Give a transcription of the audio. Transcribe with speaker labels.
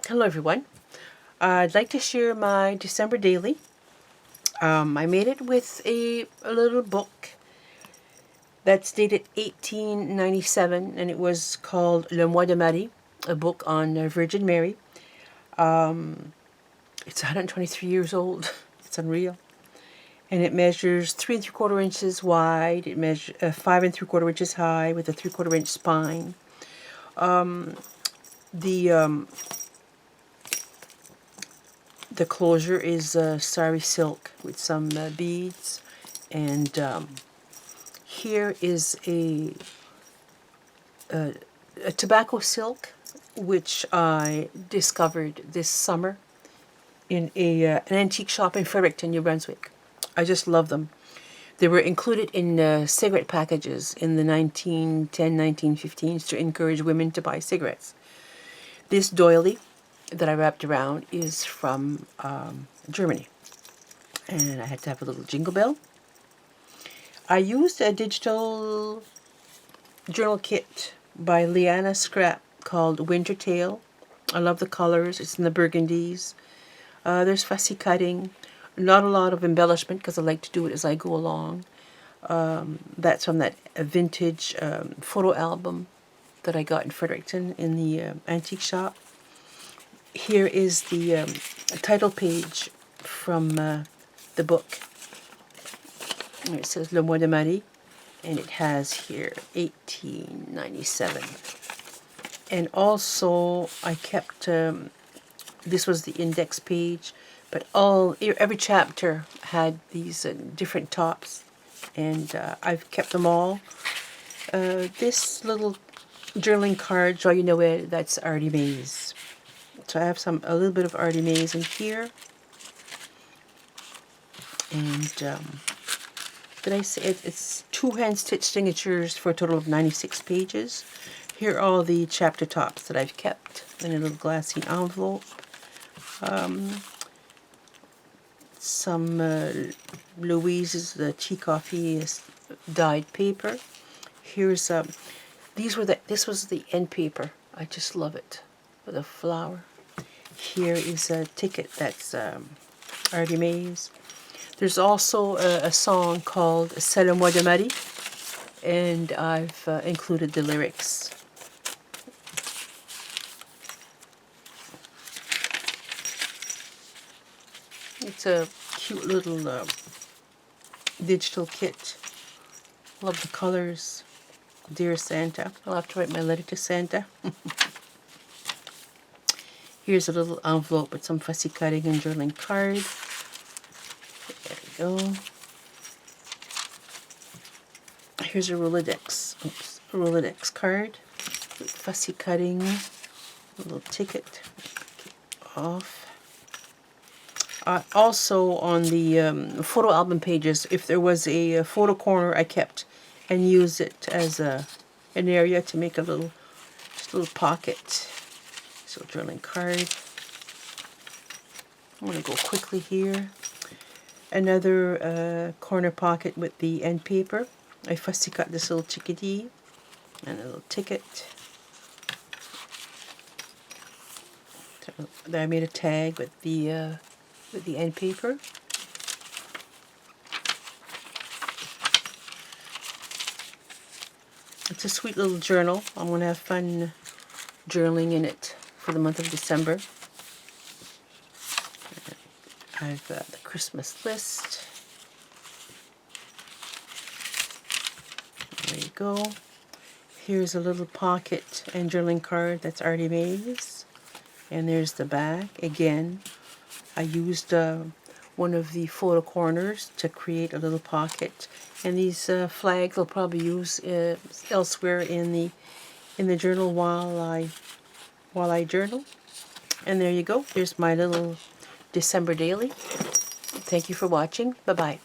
Speaker 1: Hello everyone. I'd like to share my December daily. I made it with a little book that's dated 1897, and it was called Le Mois de Marie, a book on Virgin Mary. It's 123 years old. It's unreal. And it measures 3 3/4 inches wide. It measures 5 3/4 inches high with a 3/4 inch spine. The The closure is sari silk with some beads, and here is a tobacco silk which I discovered this summer in an antique shop in Fredericton, New Brunswick. I just love them. They were included in cigarette packages in the 1910, 1915s to encourage women to buy cigarettes. This doily that I wrapped around is from Germany. And I had to have a little jingle bell. I used a digital journal kit by Liana Scrap called Winter Tale. I love the colors. It's in the burgundies. There's fussy cutting. Not a lot of embellishment because I like to do it as I go along. That's from that vintage photo album that I got in Fredericton in the antique shop. Here is the title page from the book. It says Le Mois de Marie, and it has here 1897. And also I kept, this was the index page, but every chapter had these different tops, and I've kept them all. This little journaling card, so you know it, that's Artymaze. So I have a little bit of Artymaze in here. And did I say it's 2 hand-stitched signatures for a total of 96 pages. Here are all the chapter tops that I've kept in a little glassine envelope. Some Louise's tea coffee dyed paper. Here's this was the end paper. I just love it with a flower. Here is a ticket that's Artymaze. There's also a song called C'est le Mois de Marie, and I've included the lyrics. It's a cute little digital kit. Love the colors. Dear Santa. I'll have to write my letter to Santa. Here's a little envelope with some fussy cutting and journaling card. There we go. Here's a Rolodex. A Rolodex card with fussy cutting. A little ticket. Off. Also on the photo album pages, if there was a photo corner, I kept and used it as an area to make just a little pocket. So journaling card. I'm going to go quickly here. Another corner pocket with the end paper. I fussy cut this little chickadee and a little ticket. So I made a tag with the end paper. It's a sweet little journal. I'm going to have fun journaling in it for the month of December. I've got the Christmas list. There you go. Here's a little pocket and journaling card that's Artymaze. And there's the back. Again, I used one of the photo corners to create a little pocket. And these flags I'll probably use elsewhere in the journal while I journal. And there you go. There's my little December daily. Thank you for watching. Bye-bye.